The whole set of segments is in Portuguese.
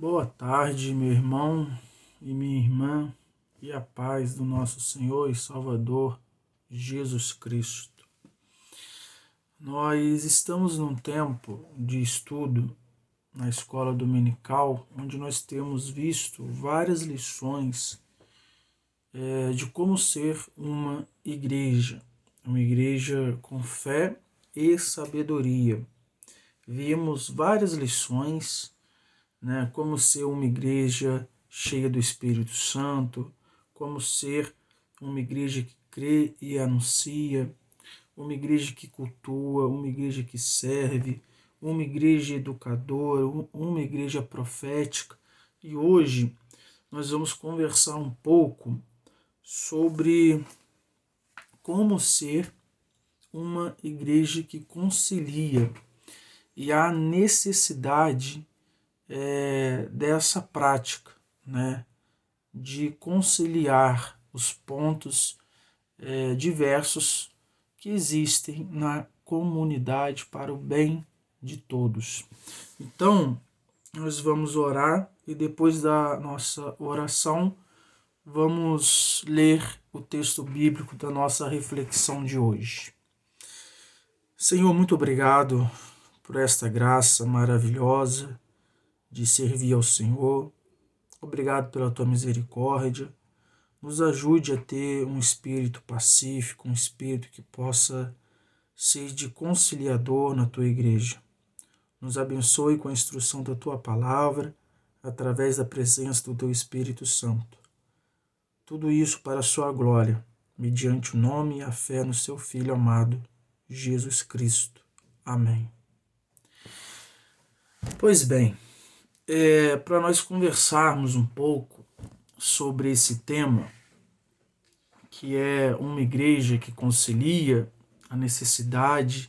Boa tarde, meu irmão e minha irmã, e a paz do nosso Senhor e Salvador Jesus Cristo. Nós estamos num tempo de estudo na escola dominical, onde nós temos visto várias lições de como ser uma igreja com fé e sabedoria. Vimos várias lições, como ser uma igreja cheia do Espírito Santo, como ser uma igreja que crê e anuncia, uma igreja que cultua, uma igreja que serve, uma igreja educadora, uma igreja profética. E hoje nós vamos conversar um pouco sobre como ser uma igreja que concilia e a necessidade dessa prática, de conciliar os pontos diversos que existem na comunidade para o bem de todos. Então, nós vamos orar e depois da nossa oração, vamos ler o texto bíblico da nossa reflexão de hoje. Senhor, muito obrigado por esta graça maravilhosa de servir ao Senhor. Obrigado pela tua misericórdia. Nos ajude a ter um espírito pacífico, um espírito que possa ser de conciliador na tua igreja. Nos abençoe com a instrução da tua palavra, através da presença do teu Espírito Santo. Tudo isso para a sua glória, mediante o nome e a fé no seu Filho amado, Jesus Cristo. Amém. Pois bem, para nós conversarmos um pouco sobre esse tema, que é uma igreja que concilia, a necessidade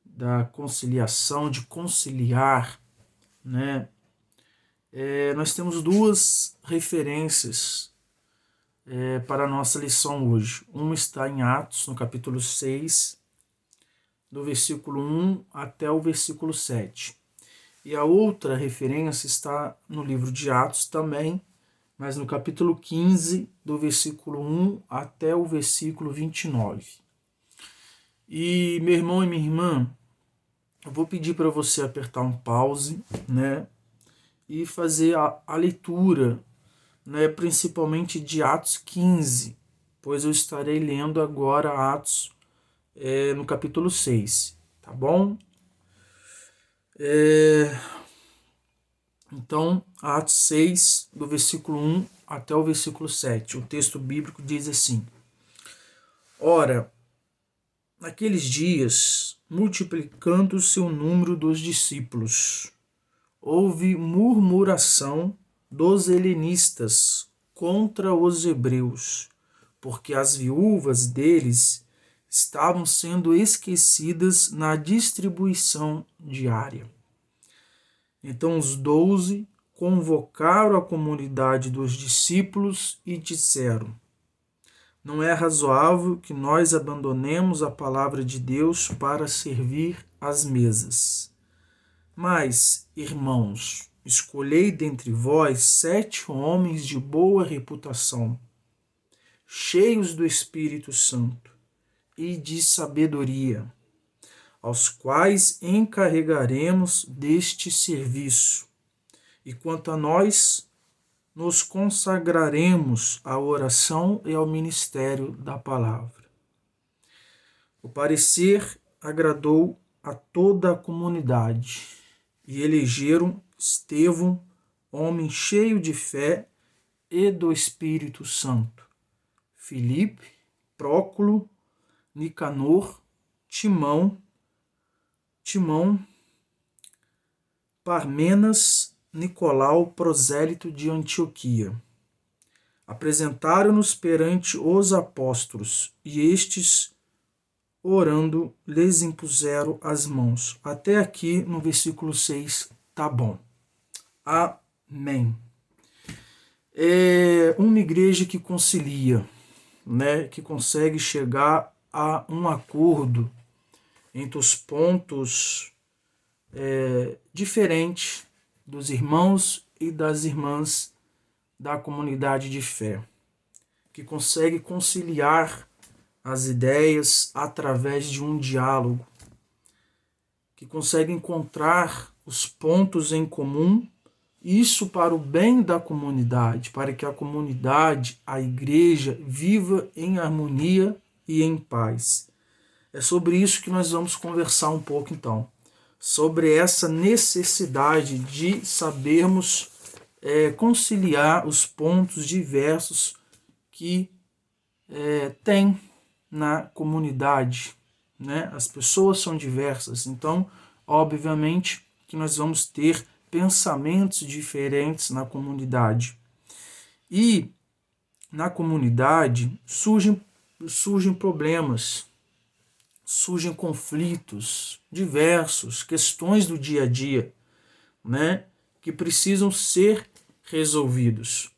da conciliação, de conciliar, nós temos duas referências para a nossa lição hoje. Uma está em Atos, no capítulo 6, do versículo 1 até o versículo 7. E a outra referência está no livro de Atos também, mas no capítulo 15, do versículo 1 até o versículo 29. E meu irmão e minha irmã, eu vou pedir para você apertar um pause, e fazer a leitura, principalmente de Atos 15, pois eu estarei lendo agora Atos no capítulo 6, tá bom? Então, Atos 6, do versículo 1 até o versículo 7, o texto bíblico diz assim: Ora, naqueles dias, multiplicando-se o número dos discípulos, houve murmuração dos helenistas contra os hebreus, porque as viúvas deles estavam sendo esquecidas na distribuição diária. Então os 12 convocaram a comunidade dos discípulos e disseram: Não é razoável que nós abandonemos a palavra de Deus para servir às mesas. Mas, irmãos, escolhei dentre vós 7 homens de boa reputação, cheios do Espírito Santo e de sabedoria, aos quais encarregaremos deste serviço. E quanto a nós, nos consagraremos à oração e ao ministério da palavra. O parecer agradou a toda a comunidade, e elegeram Estevão, homem cheio de fé e do Espírito Santo, Filipe, Próculo, Nicanor, Timão, Parmenas, Nicolau, prosélito de Antioquia. Apresentaram-nos perante os apóstolos, e estes, orando, lhes impuseram as mãos. Até aqui no versículo 6, tá bom. Amém. É uma igreja que concilia, que consegue chegar a um acordo entre os pontos diferentes dos irmãos e das irmãs da comunidade de fé, que consegue conciliar as ideias através de um diálogo, que consegue encontrar os pontos em comum, isso para o bem da comunidade, para que a comunidade, a igreja, viva em harmonia e em paz. É sobre isso que nós vamos conversar um pouco então, sobre essa necessidade de sabermos conciliar os pontos diversos que tem na comunidade, né? As pessoas são diversas, então, obviamente, que nós vamos ter pensamentos diferentes na comunidade. E na comunidade surgem problemas, surgem conflitos diversos, questões do dia a dia, né? Que precisam ser resolvidos.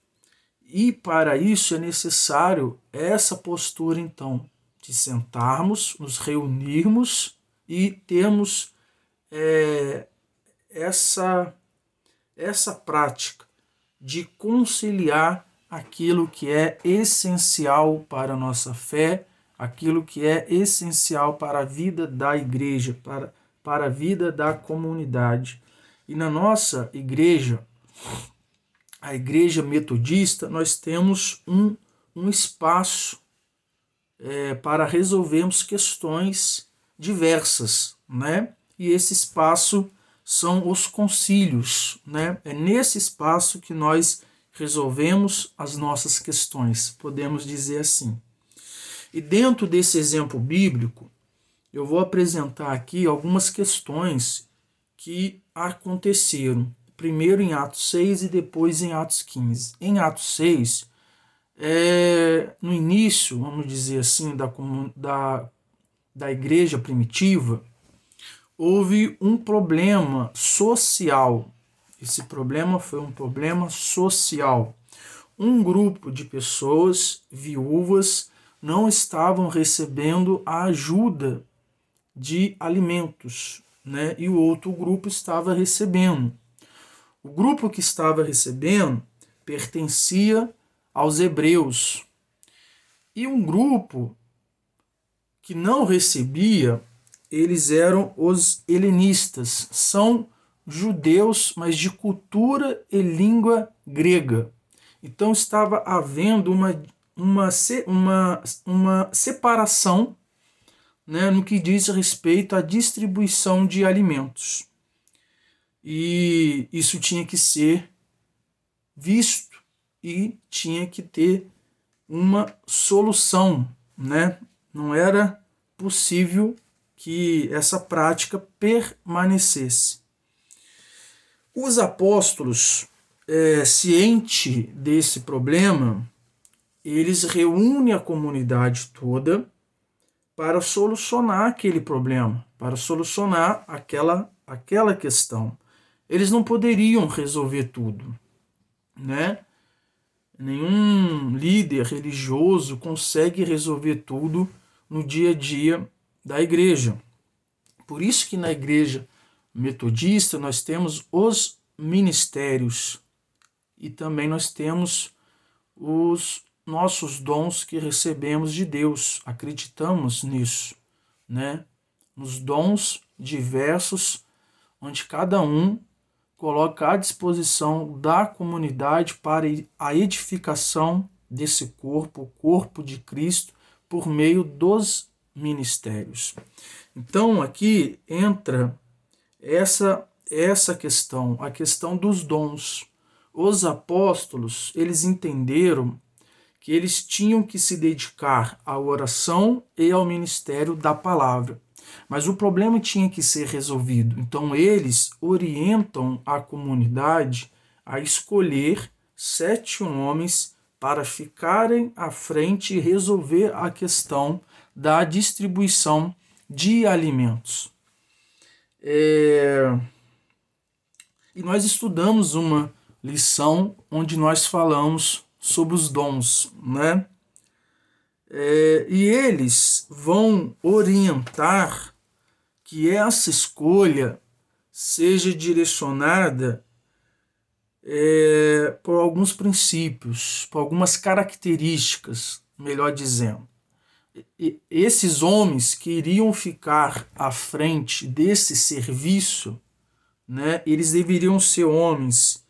E para isso é necessário essa postura, então, de sentarmos, nos reunirmos e termos essa prática de conciliar aquilo que é essencial para a nossa fé, aquilo que é essencial para a vida da igreja, para a vida da comunidade. E na nossa igreja, a igreja metodista, nós temos um espaço para resolvermos questões diversas, né? E esse espaço são os concílios, né? É nesse espaço que nós resolvemos as nossas questões, podemos dizer assim. E dentro desse exemplo bíblico, eu vou apresentar aqui algumas questões que aconteceram, primeiro em Atos 6 e depois em Atos 15. Em Atos 6, no início, vamos dizer assim, da igreja primitiva, houve um problema social. Esse problema foi um problema social. Um grupo de pessoas viúvas não estavam recebendo a ajuda de alimentos, né? E o outro grupo estava recebendo. O grupo que estava recebendo pertencia aos hebreus. E um grupo que não recebia, eles eram os helenistas. São judeus, mas de cultura e língua grega. Então estava havendo uma separação, né, no que diz respeito à distribuição de alimentos. E isso tinha que ser visto e tinha que ter uma solução, né? Não era possível que essa prática permanecesse. Os apóstolos, cientes desse problema, eles reúnem a comunidade toda para solucionar aquele problema, para solucionar aquela questão. Eles não poderiam resolver tudo, né? Nenhum líder religioso consegue resolver tudo no dia a dia da igreja. Por isso que na igreja metodista nós temos os ministérios e também nós temos os nossos dons que recebemos de Deus. Acreditamos nisso, né? Nos dons diversos, onde cada um coloca à disposição da comunidade para a edificação desse corpo, o corpo de Cristo, por meio dos ministérios. Então aqui entra essa questão, a questão dos dons. Os apóstolos, eles entenderam que eles tinham que se dedicar à oração e ao ministério da palavra. Mas o problema tinha que ser resolvido. Então eles orientam a comunidade a escolher 7 homens para ficarem à frente e resolver a questão da distribuição de alimentos. E nós estudamos uma lição onde nós falamos sobre os dons, né? E eles vão orientar que essa escolha seja direcionada por alguns princípios, por algumas características, melhor dizendo. Esses homens que iriam ficar à frente desse serviço, né, eles deveriam ser homens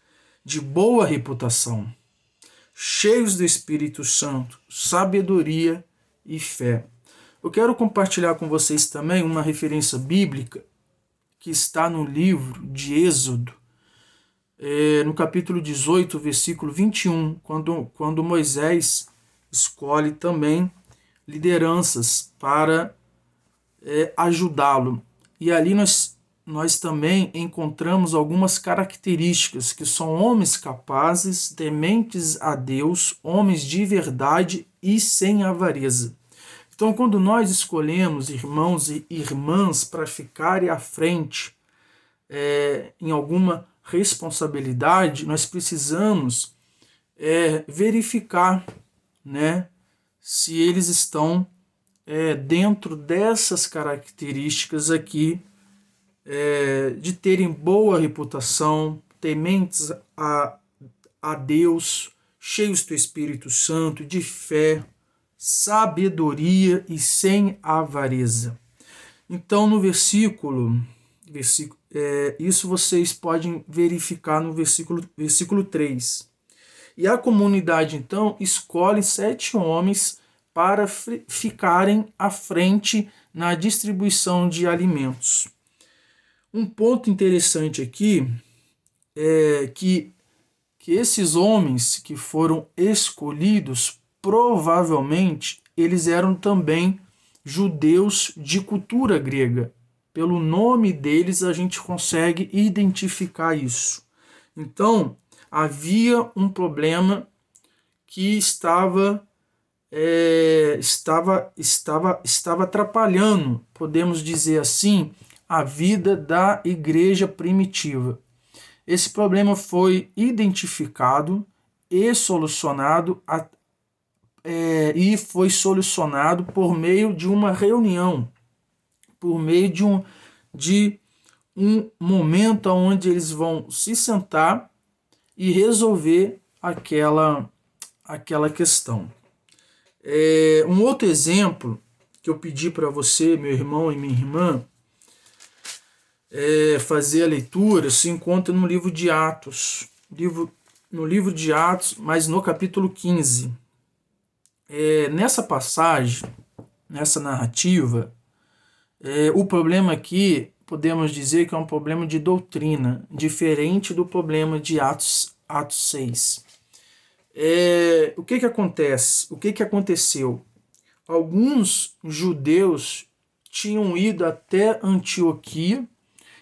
de boa reputação, cheios do Espírito Santo, sabedoria e fé. Eu quero compartilhar com vocês também uma referência bíblica que está no livro de Êxodo, no capítulo 18, versículo 21, quando Moisés escolhe também lideranças para ajudá-lo. E ali nós também encontramos algumas características que são homens capazes, tementes a Deus, homens de verdade e sem avareza. Então, quando nós escolhemos irmãos e irmãs para ficarem à frente em alguma responsabilidade, nós precisamos verificar, né, se eles estão dentro dessas características aqui, de terem boa reputação, tementes a Deus, cheios do Espírito Santo, de fé, sabedoria e sem avareza. Então, no versículo isso vocês podem verificar no versículo 3. E a comunidade, então, escolhe 7 homens para ficarem à frente na distribuição de alimentos. Um ponto interessante aqui é que esses homens que foram escolhidos, provavelmente, eles eram também judeus de cultura grega. Pelo nome deles, a gente consegue identificar isso. Então, havia um problema que estava atrapalhando, podemos dizer assim, a vida da igreja primitiva. Esse problema foi identificado e solucionado por meio de uma reunião, por meio de um momento onde eles vão se sentar e resolver aquela questão. Um outro exemplo que eu pedi para você, meu irmão e minha irmã, fazer a leitura, se encontra no livro de Atos. No livro de Atos, mas no capítulo 15. Nessa passagem, nessa narrativa, o problema aqui, podemos dizer que é um problema de doutrina, diferente do problema de Atos 6. O que acontece? O que aconteceu? Alguns judeus tinham ido até Antioquia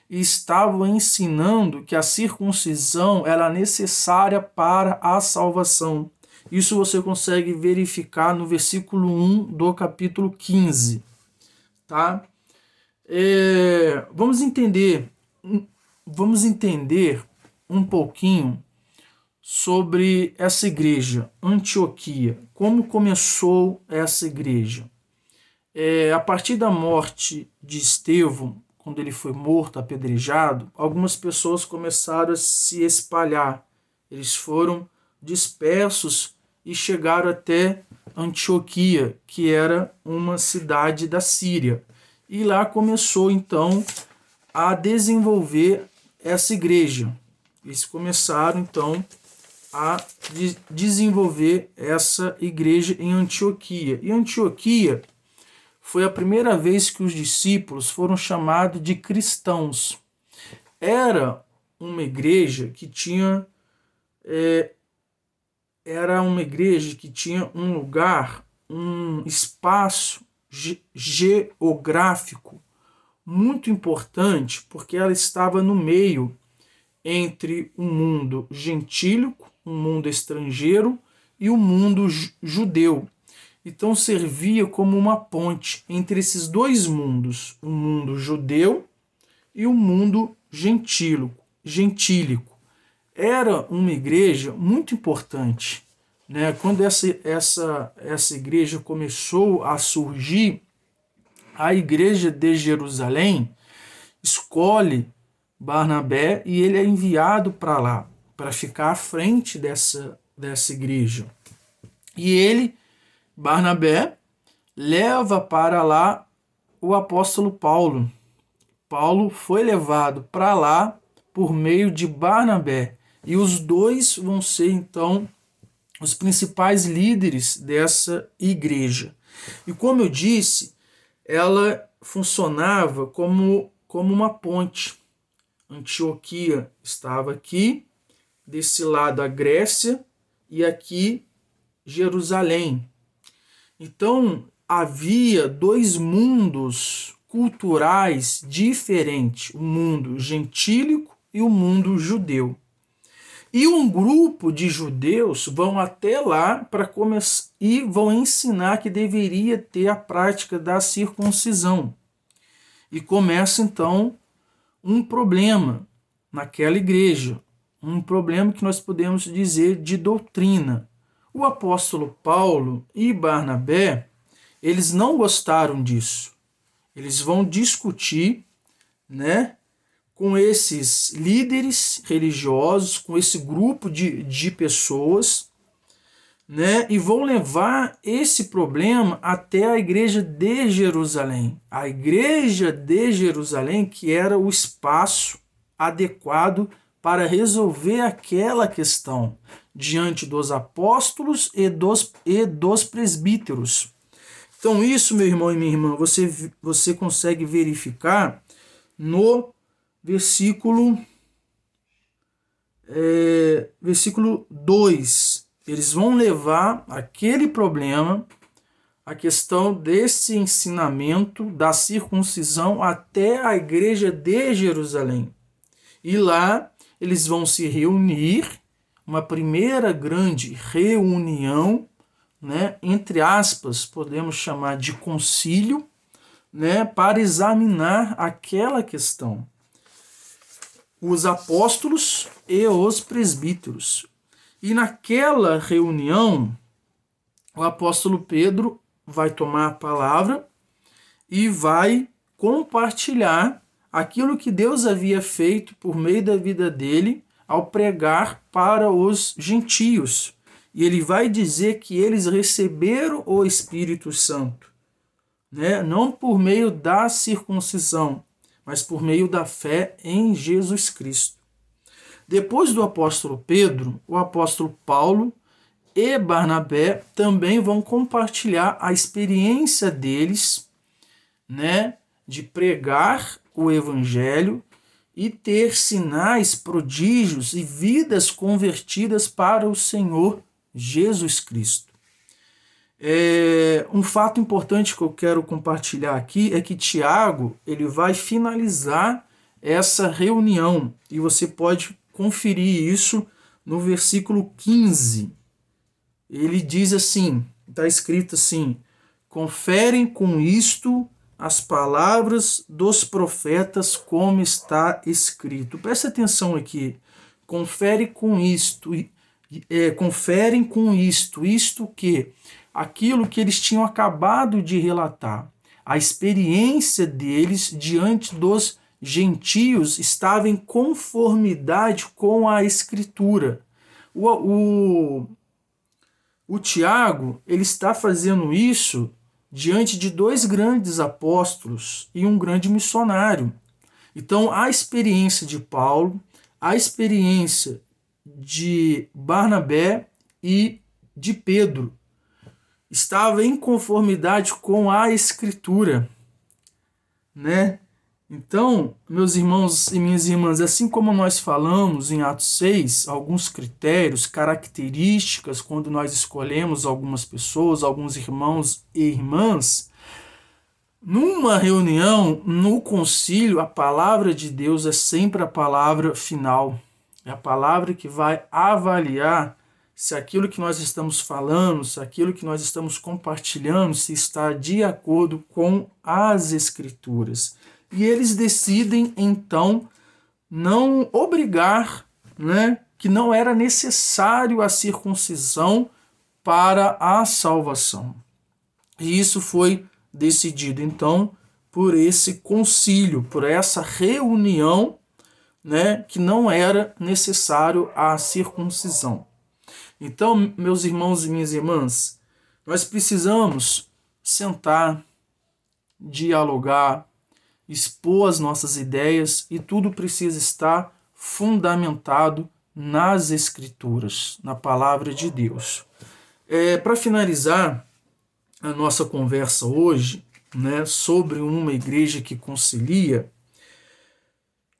e estavam ensinando que a circuncisão era necessária para a salvação. Isso você consegue verificar no versículo 1 do capítulo 15. Tá? Vamos entender um pouquinho sobre essa igreja, Antioquia. Como começou essa igreja? A partir da morte de Estevão, quando ele foi morto, apedrejado, algumas pessoas começaram a se espalhar. Eles foram dispersos e chegaram até Antioquia, que era uma cidade da Síria. E lá começou, então, a desenvolver essa igreja. Eles começaram, então, a desenvolver essa igreja em Antioquia. E Antioquia foi a primeira vez que os discípulos foram chamados de cristãos. Era uma igreja que tinha um lugar, um espaço geográfico muito importante, porque ela estava no meio entre um mundo gentílico, um mundo estrangeiro e o mundo judeu. Então servia como uma ponte entre esses dois mundos, o mundo judeu e o mundo gentílico. Era uma igreja muito importante, né? Quando essa igreja começou a surgir, a igreja de Jerusalém escolhe Barnabé e ele é enviado para lá, para ficar à frente dessa igreja. E ele, Barnabé, leva para lá o apóstolo Paulo. Paulo foi levado para lá por meio de Barnabé. E os dois vão ser, então, os principais líderes dessa igreja. E como eu disse, ela funcionava como uma ponte. Antioquia estava aqui, desse lado a Grécia e aqui Jerusalém. Então havia dois mundos culturais diferentes, o mundo gentílico e o mundo judeu. E um grupo de judeus vão até lá para começar e vão ensinar que deveria ter a prática da circuncisão. E começa então um problema naquela igreja, um problema que nós podemos dizer de doutrina. O apóstolo Paulo e Barnabé, eles não gostaram disso. Eles vão discutir, com esses líderes religiosos, com esse grupo de pessoas, e vão levar esse problema até a igreja de Jerusalém. A igreja de Jerusalém, que era o espaço adequado para resolver aquela questão diante dos apóstolos e dos presbíteros. Então isso, meu irmão e minha irmã, você consegue verificar no versículo 2. Eles vão levar aquele problema, a questão desse ensinamento da circuncisão até a igreja de Jerusalém. E lá eles vão se reunir, uma primeira grande reunião, entre aspas, podemos chamar de concílio, para examinar aquela questão. Os apóstolos e os presbíteros. E naquela reunião, o apóstolo Pedro vai tomar a palavra e vai compartilhar aquilo que Deus havia feito por meio da vida dele ao pregar para os gentios. E ele vai dizer que eles receberam o Espírito Santo, não por meio da circuncisão, mas por meio da fé em Jesus Cristo. Depois do apóstolo Pedro, o apóstolo Paulo e Barnabé também vão compartilhar a experiência deles, de pregar o evangelho e ter sinais, prodígios e vidas convertidas para o Senhor Jesus Cristo. Um fato importante que eu quero compartilhar aqui é que Tiago ele vai finalizar essa reunião e você pode conferir isso no versículo 15. Ele diz assim, está escrito assim: conferem com isto as palavras dos como está escrito. Presta atenção aqui. Conferem com isto, isto que? Aquilo que eles tinham acabado de relatar. A experiência deles diante dos gentios estava em conformidade com a Escritura. O Tiago, ele está fazendo isso diante de dois grandes apóstolos e um grande missionário. Então, a experiência de Paulo, a experiência de Barnabé e de Pedro estava em conformidade com a Escritura, Então, meus irmãos e minhas irmãs, assim como nós falamos em Atos 6, alguns critérios, características, quando nós escolhemos algumas pessoas, alguns irmãos e irmãs, numa reunião, no concílio, a palavra de Deus é sempre a palavra final. É a palavra que vai avaliar se aquilo que nós estamos falando, se aquilo que nós estamos compartilhando, se está de acordo com as Escrituras. E eles decidem, então, não obrigar, que não era necessário a circuncisão para a salvação. E isso foi decidido, então, por esse concílio, por essa reunião né, que não era necessário a circuncisão. Então, meus irmãos e minhas irmãs, nós precisamos sentar, dialogar, expor as nossas ideias, e tudo precisa estar fundamentado nas Escrituras, na palavra de Deus. Para finalizar a nossa conversa hoje, né, sobre uma igreja que concilia,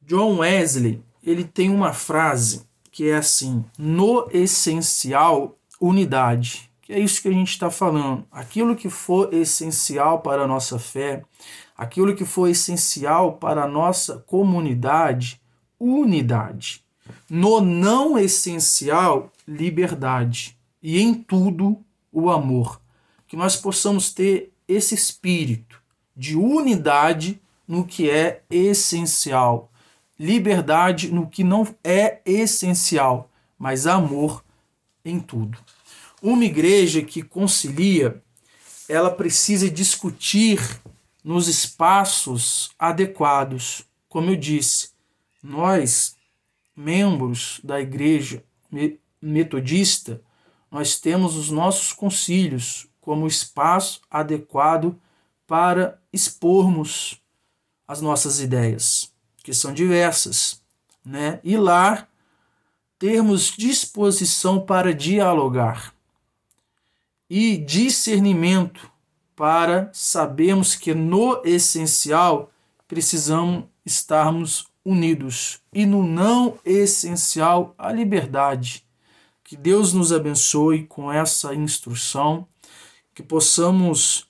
John Wesley, ele tem uma frase que é assim: no essencial, unidade. Que é isso que a gente está falando. Aquilo que for essencial para a nossa fé, aquilo que for essencial para a nossa comunidade, unidade. No não essencial, liberdade. E em tudo, o amor. Que nós possamos ter esse espírito de unidade no que é essencial, liberdade no que não é essencial, mas amor em tudo. Uma igreja que concilia, ela precisa discutir nos espaços adequados. Como eu disse, nós, membros da igreja metodista, nós temos os nossos concílios como espaço adequado para expormos as nossas ideias, que são diversas, né? E lá termos disposição para dialogar e discernimento para sabermos que no essencial precisamos estarmos unidos e no não essencial a liberdade. Que Deus nos abençoe com essa instrução, que possamos,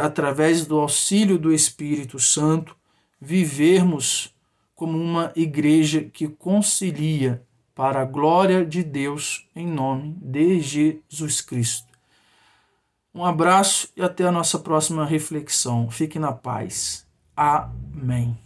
através do auxílio do Espírito Santo, vivermos como uma igreja que concilia para a glória de Deus, em nome de Jesus Cristo. Um abraço e até a nossa próxima reflexão. Fique na paz. Amém.